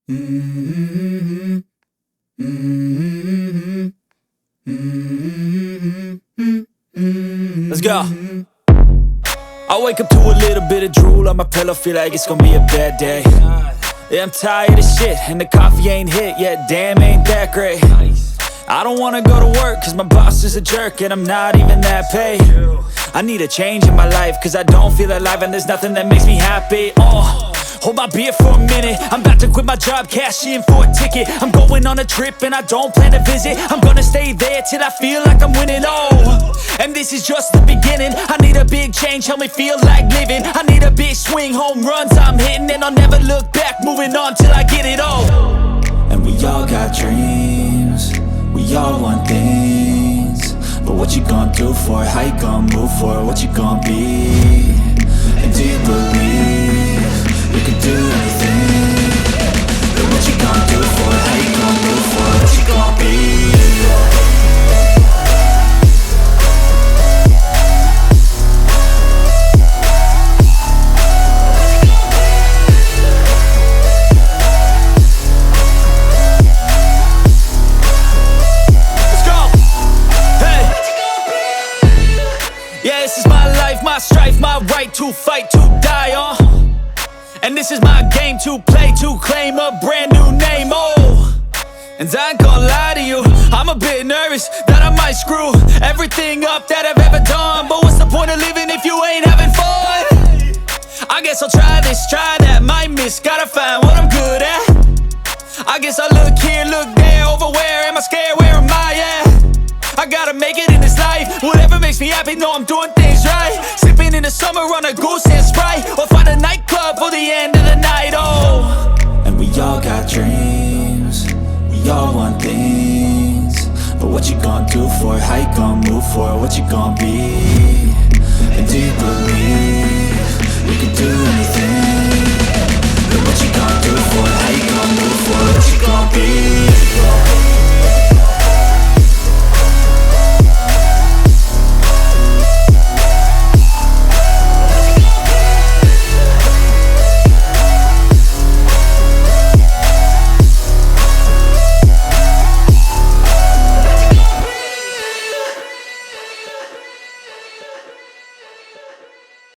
Mm-hmm. Mm-hmm. Mm-hmm. Let's go. I wake up to a little bit of drool on my pillow, feel like it's gonna be a bad day. Yeah, I'm tired of shit, and the coffee ain't hit yet, damn, ain't that great. I don't wanna go to work, cause my boss is a jerk, and I'm not even that paid. I need a change in my life, cause I don't feel alive, and there's nothing that makes me happy. Hold my beer for a minute, I'm about to quit my job, cash in for a ticket. I'm going on a trip and I don't plan to visit. I'm gonna stay there till I feel like I'm winning, and this is just the beginning. I need a big change, help me feel like living. I need a big swing, home runs I'm hitting, and I'll never look back, moving on till I get it all. And we all got dreams, we all want things, but what you gonna do for it? How you gonna move for it? What you gonna be? And do you believe you can do anything? But what you gonna do for it? How you gonna move for it? What you gonna be? Yeah, this is my life, my strife, my right to fight, to die on. And this is my game to play, to claim a brand new name, And I ain't gonna lie to you, I'm a bit nervous that I might screw everything up that I've ever done. But what's the point of living if you ain't having fun? I guess I'll try this, try that, might miss, gotta find what I'm good at. I guess I look here, look there, over where am I scared, where am I at? I gotta make it in this life, whatever makes me happy, know I'm doing things right. Sipping in the summer on a goose and Sprite, or find a nightclub for the end of the night, And we all got dreams, we all want things, but what you gonna do for it? How you gonna move for it? What you gonna be?